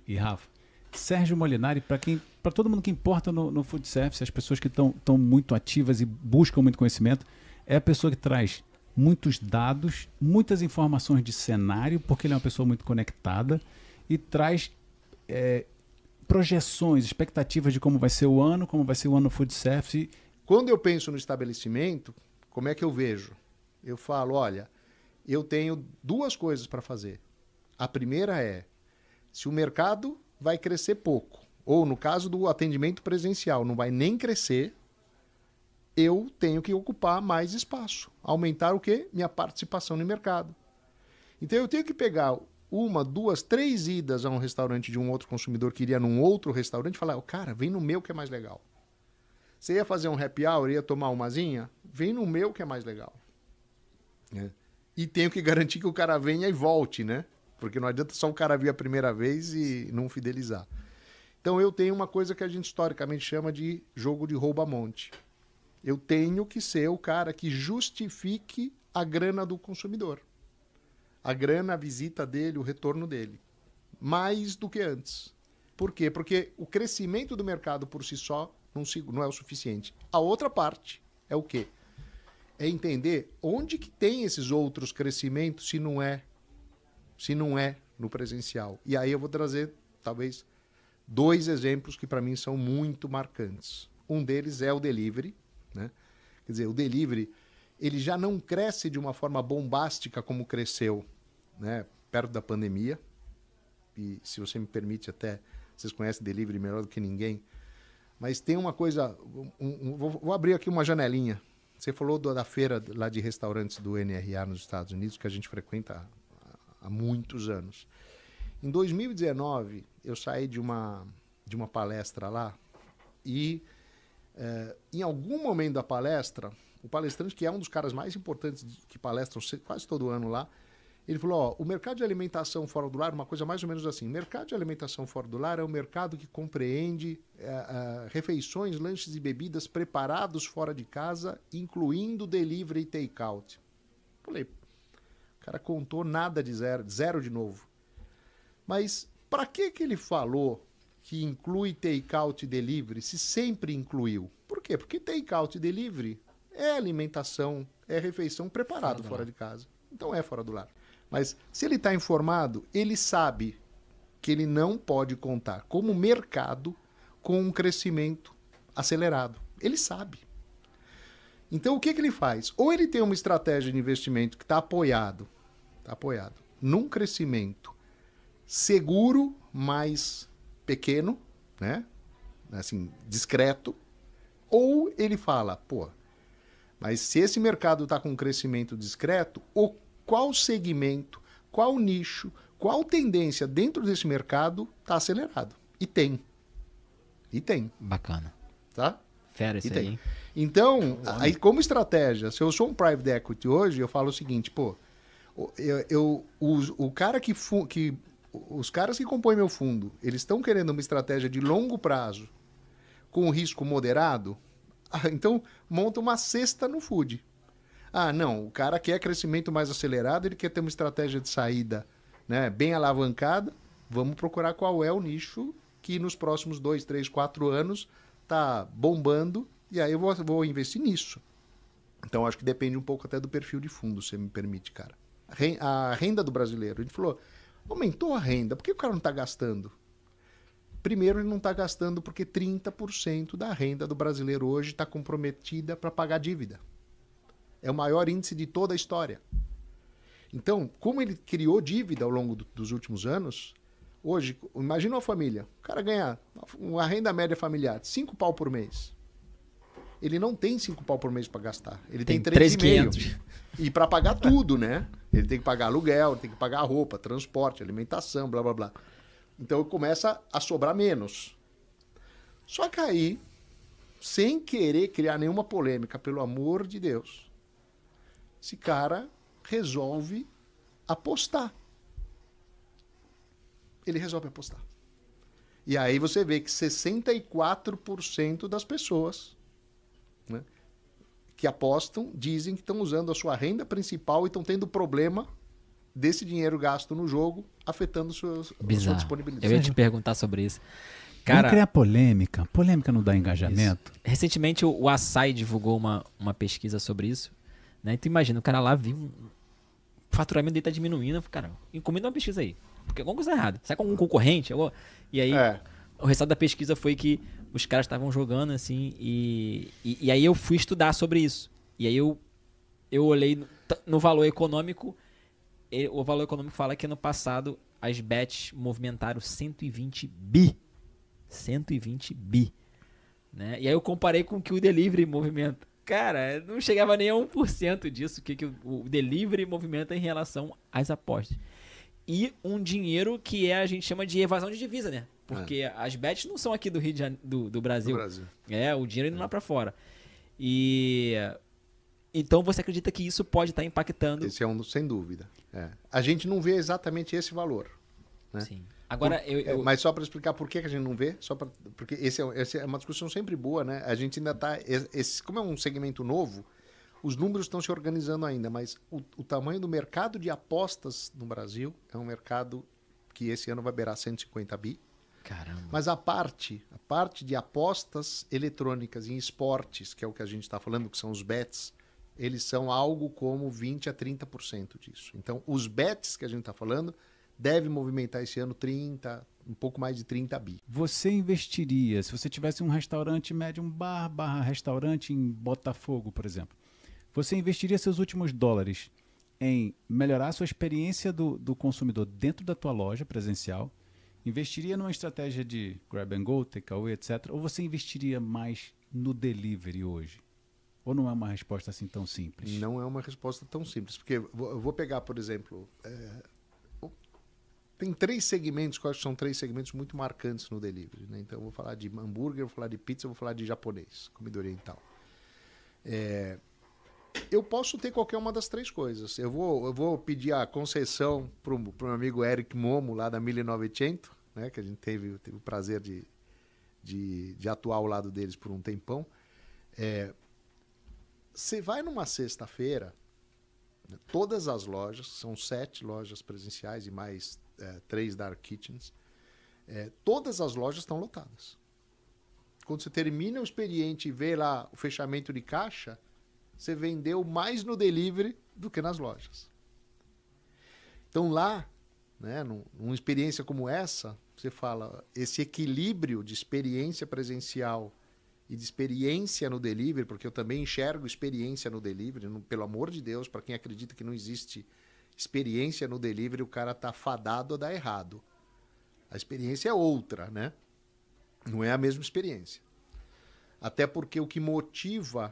E Rafa, Sérgio Molinari, para todo mundo que importa no food service, as pessoas que estão muito ativas e buscam muito conhecimento, é a pessoa que traz muitos dados, muitas informações de cenário, porque ele é uma pessoa muito conectada e traz projeções, expectativas de como vai ser o ano, como vai ser o ano no food service. Quando eu penso no estabelecimento, como é que eu vejo? Eu falo, olha, eu tenho duas coisas para fazer. A primeira é, se o mercado vai crescer pouco, ou no caso do atendimento presencial, não vai nem crescer, eu tenho que ocupar mais espaço. Aumentar o quê? Minha participação no mercado. Então eu tenho que pegar uma, duas, três idas a um restaurante de um outro consumidor que iria num outro restaurante e falar, cara, vem no meu que é mais legal. Você ia fazer um happy hour, ia tomar umazinha? Vem no meu que é mais legal. E tenho que garantir que o cara venha e volte, né? Porque não adianta só o cara vir a primeira vez e não fidelizar. Então eu tenho uma coisa que a gente historicamente chama de jogo de rouba-monte. Eu tenho que ser o cara que justifique a grana do consumidor. A grana, a visita dele, o retorno dele. Mais do que antes. Por quê? Porque o crescimento do mercado por si só não é o suficiente. A outra parte é o quê? É entender onde que tem esses outros crescimentos se não é no presencial. E aí eu vou trazer, talvez, dois exemplos que para mim são muito marcantes. Um deles é o delivery, né? Quer dizer, o delivery, ele já não cresce de uma forma bombástica como cresceu, né, perto da pandemia. E se você me permite até, vocês conhecem delivery melhor do que ninguém, mas tem uma coisa, vou abrir aqui uma janelinha. Você falou da feira lá de restaurantes do NRA nos Estados Unidos, que a gente frequenta há muitos anos. Em 2019, eu saí de uma palestra lá e, em algum momento da palestra, o palestrante, que é um dos caras mais importantes que palestram quase todo ano lá, ele falou, o mercado de alimentação fora do lar, uma coisa mais ou menos assim, mercado de alimentação fora do lar é um mercado que compreende refeições, lanches e bebidas preparados fora de casa, incluindo delivery e take-out. Falei, o cara contou nada de zero de novo. Mas para que ele falou que inclui take-out e delivery se sempre incluiu? Por quê? Porque take-out e delivery é alimentação, é refeição preparado fora de casa. Então é fora do lar. Mas se ele está informado, ele sabe que ele não pode contar como mercado com um crescimento acelerado. Ele sabe. Então o que ele faz? Ou ele tem uma estratégia de investimento que está apoiado num crescimento seguro, mas pequeno, né? Assim, discreto, ou ele fala, mas se esse mercado está com um crescimento discreto, qual segmento, qual nicho, qual tendência dentro desse mercado está acelerado? E tem. Bacana. Tá? Fera isso aí, hein? Então, aí como estratégia, se eu sou um private equity hoje, eu falo o seguinte, os caras que compõem meu fundo, eles estão querendo uma estratégia de longo prazo com risco moderado, então monta uma cesta no food. Não, o cara quer crescimento mais acelerado, ele quer ter uma estratégia de saída, né, bem alavancada, vamos procurar qual é o nicho que nos próximos 2, 3, 4 anos está bombando, e aí eu vou investir nisso. Então acho que depende um pouco até do perfil de fundo, se me permite, cara. A renda do brasileiro, a gente falou, aumentou a renda, por que o cara não está gastando? Primeiro, ele não está gastando porque 30% da renda do brasileiro hoje está comprometida para pagar dívida. É o maior índice de toda a história. Então, como ele criou dívida ao longo dos últimos anos, hoje, imagina uma família, o cara ganha uma renda média familiar, 5 pau por mês. Ele não tem 5 pau por mês para gastar. Ele tem 3.500. E para pagar tudo, né? Ele tem que pagar aluguel, ele tem que pagar roupa, transporte, alimentação, blá, blá, blá. Então começa a sobrar menos. Só que aí, sem querer criar nenhuma polêmica, pelo amor de Deus, esse cara resolve apostar. Ele resolve apostar. E aí você vê que 64% das pessoas, né, que apostam dizem que estão usando a sua renda principal e estão tendo problema desse dinheiro gasto no jogo afetando a sua disponibilidade. Eu ia te perguntar sobre isso. Cara, vamos criar polêmica. Polêmica não dá engajamento. Isso. Recentemente o Açaí divulgou uma pesquisa sobre isso. Né? Então imagina, o cara lá viu o faturamento dele tá diminuindo. Cara, encomenda uma pesquisa aí. Porque alguma coisa errada. Sai com algum concorrente? E aí o resultado da pesquisa foi que os caras estavam jogando assim. E aí eu fui estudar sobre isso. E aí eu olhei no valor econômico. O valor econômico fala que ano passado as bets movimentaram 120 bi. 120 bi. Né? E aí eu comparei com o que o delivery movimenta. Cara, não chegava nem a 1% disso que o delivery movimenta em relação às apostas. E um dinheiro que a gente chama de evasão de divisa, né? Porque as bets não são aqui do Rio de Janeiro, do Brasil. O dinheiro indo lá para fora. E então você acredita que isso pode estar impactando? Esse é um, sem dúvida. A gente não vê exatamente esse valor. Né? Sim. Agora, mas só para explicar por que a gente não vê, porque essa é uma discussão sempre boa, né? A gente ainda está... Como é um segmento novo, os números estão se organizando ainda, mas o tamanho do mercado de apostas no Brasil é um mercado que esse ano vai beirar 150 bi. Caramba. Mas a parte de apostas eletrônicas em esportes, que é o que a gente está falando, que são os bets, eles são algo como 20% a 30% disso. Então, os bets que a gente está falando deve movimentar esse ano um pouco mais de 30 bi. Você investiria, se você tivesse um restaurante médio, um bar/restaurante em Botafogo, por exemplo, você investiria seus últimos dólares em melhorar a sua experiência do consumidor dentro da tua loja presencial? Investiria numa estratégia de grab and go, takeaway, etc? Ou você investiria mais no delivery hoje? Ou não é uma resposta assim tão simples? Não é uma resposta tão simples, porque eu vou pegar, por exemplo... Tem 3 segmentos, que eu acho que são 3 segmentos muito marcantes no delivery. Né? Então, eu vou falar de hambúrguer, vou falar de pizza, vou falar de japonês, comida oriental. Eu posso ter qualquer uma das 3 coisas. Eu vou pedir a concessão para o meu amigo Eric Momo, lá da 1900, né? Que a gente teve o prazer de atuar ao lado deles por um tempão. Você vai numa sexta-feira, né? Todas as lojas, são 7 lojas presenciais e mais 3 dark kitchens, todas as lojas estão lotadas. Quando você termina o expediente e vê lá o fechamento de caixa, você vendeu mais no delivery do que nas lojas. Então lá, né, numa experiência como essa, você fala, esse equilíbrio de experiência presencial e de experiência no delivery, porque eu também enxergo experiência no delivery, pelo amor de Deus, para quem acredita que não existe experiência no delivery, o cara tá fadado a dar errado. A experiência é outra, né? Não é a mesma experiência. Até porque o que motiva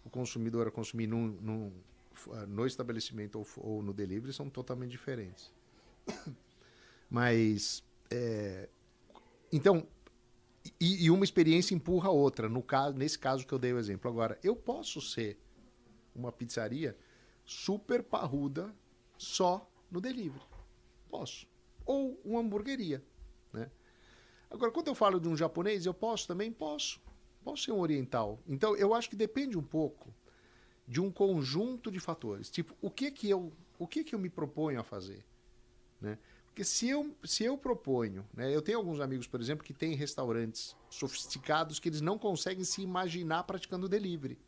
o consumidor a consumir no estabelecimento ou no delivery são totalmente diferentes. Mas, então, e uma experiência empurra a outra, nesse caso que eu dei o exemplo. Agora, eu posso ser uma pizzaria super parruda só no delivery. Posso. Ou uma hamburgueria. Né? Agora, quando eu falo de um japonês, eu posso também? Posso. Posso ser um oriental. Então, eu acho que depende um pouco de um conjunto de fatores. Tipo, o que eu me proponho a fazer? Né? Porque se eu proponho... Né, eu tenho alguns amigos, por exemplo, que têm restaurantes sofisticados que eles não conseguem se imaginar praticando delivery.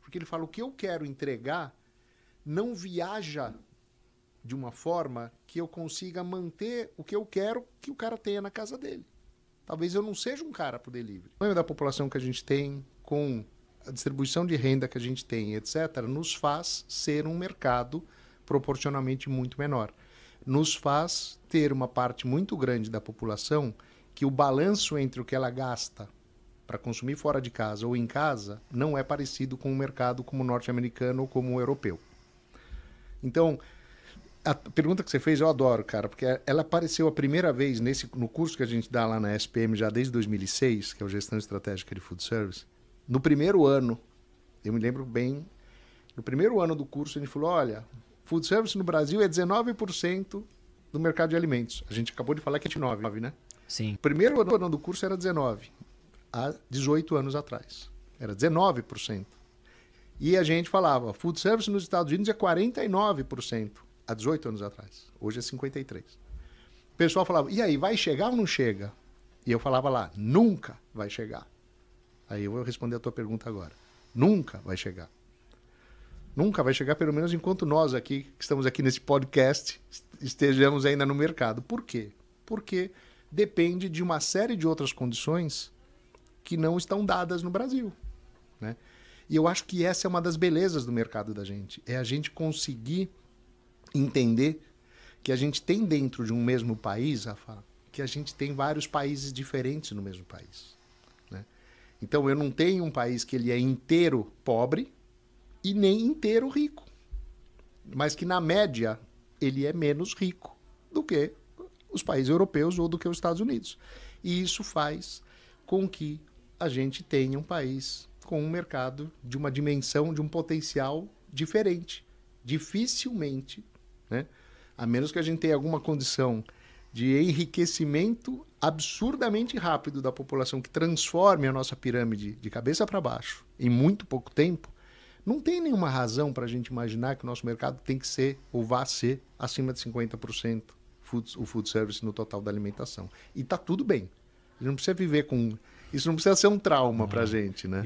Porque ele fala, o que eu quero entregar não viaja de uma forma que eu consiga manter o que eu quero que o cara tenha na casa dele. Talvez eu não seja um cara para o delivery. O tamanho da população que a gente tem, com a distribuição de renda que a gente tem, etc., nos faz ser um mercado proporcionalmente muito menor. Nos faz ter uma parte muito grande da população que o balanço entre o que ela gasta para consumir fora de casa ou em casa não é parecido com um mercado como o norte-americano ou como o europeu. Então, a pergunta que você fez eu adoro, cara, porque ela apareceu a primeira vez no curso que a gente dá lá na SPM já desde 2006, que é o Gestão Estratégica de Food Service. No primeiro ano, eu me lembro bem, no primeiro ano do curso a gente falou, olha, Food Service no Brasil é 19% do mercado de alimentos. A gente acabou de falar que é 19, né? Sim. O primeiro ano do curso era 19, há 18 anos atrás. Era 19%. E a gente falava, Food Service nos Estados Unidos é 49%. há 18 anos atrás. Hoje é 53. O pessoal falava, e aí, vai chegar ou não chega? E eu falava lá, nunca vai chegar. Aí eu vou responder a tua pergunta agora. Nunca vai chegar. Nunca vai chegar, pelo menos enquanto nós aqui, que estamos aqui nesse podcast, estejamos ainda no mercado. Por quê? Porque depende de uma série de outras condições que não estão dadas no Brasil, né? E eu acho que essa é uma das belezas do mercado da gente. É a gente conseguir entender que a gente tem dentro de um mesmo país, Rafa, que a gente tem vários países diferentes no mesmo país, né? Então eu não tenho um país que ele é inteiro pobre e nem inteiro rico, mas que na média ele é menos rico do que os países europeus ou do que os Estados Unidos. E isso faz com que a gente tenha um país com um mercado de uma dimensão, de um potencial diferente. Dificilmente, né? A menos que a gente tenha alguma condição de enriquecimento absurdamente rápido da população que transforme a nossa pirâmide de cabeça para baixo em muito pouco tempo, não tem nenhuma razão para a gente imaginar que o nosso mercado tem que ser ou vá ser acima de 50% o food service no total da alimentação. E está tudo bem. A gente não precisa viver com... Isso não precisa ser um trauma para a gente, né?